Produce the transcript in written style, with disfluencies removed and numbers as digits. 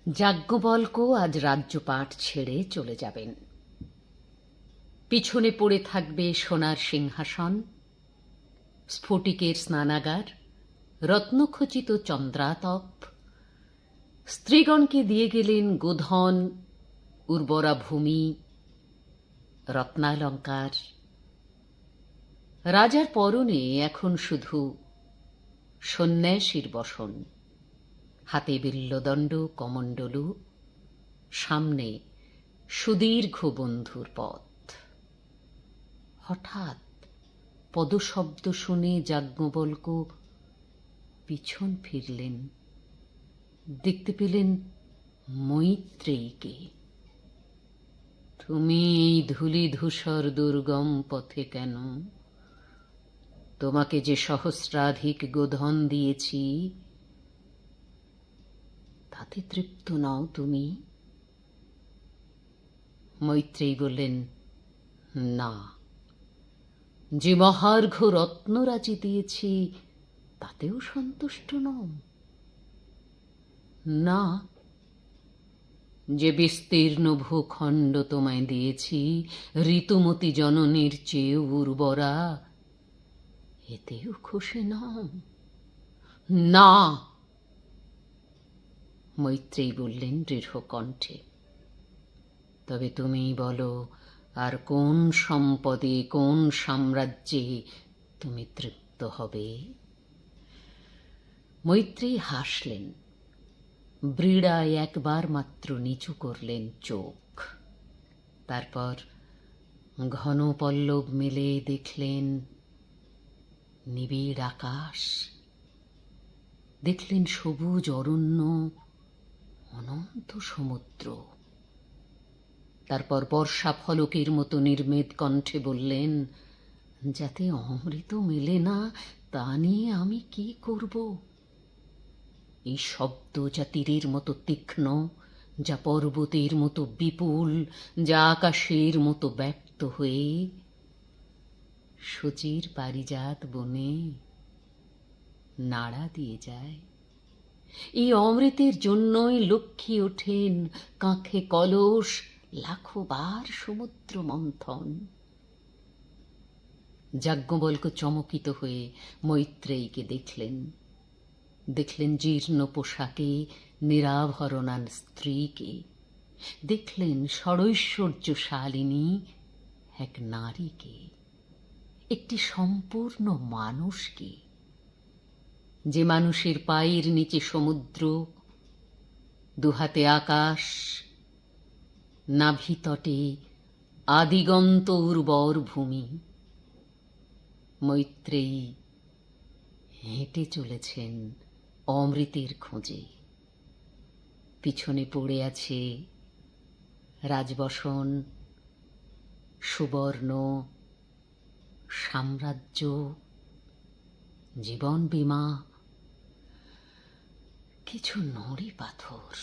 যাজ্ঞবল্ক্য আজ রাজ্যপাট ছেড়ে চলে যাবেন। পিছনে পড়ে থাকবে সোনার সিংহাসন, স্ফটিকের স্নানাগার, রত্নখচিত চন্দ্রাতপ। স্ত্রীগণকে দিয়ে গেলেন গোধন, উর্বরা ভূমি, রত্নালঙ্কার। রাজার পরনে এখন শুধু সন্ন্যাসীর বসন, হাতে বিল্লদণ্ড কমণ্ডলু, সামনে সুদীর্ঘ বন্ধুর পথ। হঠাৎ পদশব্দ শুনে যাজ্ঞবল্ক্য পিছন ফিরলেন। দেখতে পেলেন মৈত্রেয়ীকে। তুমি এই ধূলি ধূসর দুর্গম পথে কেন? তোমাকে যে সহস্রাধিক গোধন দিয়েছি, তাতে তৃপ্ত নও তুমি? মৈত্রেয়ী বললেন, না। যে মহার্ঘ রত্নরাজি দিয়েছি, তাতেও সন্তুষ্ট নও? না। যে বিস্তীর্ণ ভূখণ্ড তোমায় দিয়েছি, ঋতুমতী জননীর চেয়ে উর্বরা, এতেও খুশি নও? না। মৈত্রেয়ী বললেন দৃঢ় কণ্ঠে, তবে তুমি বলো, আর কোন সম্পদে, কোন সাম্রাজ্যে তুমি তৃপ্ত হবে? মৈত্রেয়ী হাসলেন, ব্রীড়ায় একবার মাত্র নিচু করলেন চোখ। তারপর ঘন পল্লব মেলে দেখলেন নিবিড় আকাশ, দেখলেন সবুজ অরণ্য, অনন্ত সমুদ্র। তারপর বর্ষা ফলকের মতো নির্মেদ কণ্ঠে বললেন, যাতে অমৃত মেলে না, তা নিয়ে আমি কি করব? এই শব্দ যা তীরের মতো তীক্ষ্ণ, যা পর্বতের মতো বিপুল, যা আকাশের মতো ব্যক্ত হয়ে সচির পারিজাত বনে নাড়া দিয়ে যায়, এই অমৃতের জন্যই লক্ষ্মী ওঠেন কাঁখে কলস, লাখো বার সমুদ্র মন্থন। যাজ্ঞবল্ক্য চমকিত হয়ে মৈত্রেয়ীকে দেখলেন। দেখলেন জীর্ণ পোশাকে নিরাভরণান স্ত্রীকে। দেখলেন ষড়ৈশ্বর্যশালিনী এক নারীকে, একটি সম্পূর্ণ মানুষকে। যে মানুষের পায়ের নিচে সমুদ্র, দুহাতে আকাশ, নাভিতটে আদিগন্ত উর্বর ভূমি। মৈত্রেয়ী হেঁটে চলেছেন অমৃতের খোঁজে। পিছনে পড়ে আছে রাজবসন, সুবর্ণ, সাম্রাজ্য, জীবন বীমা, কিছু নুড়ি পাথর।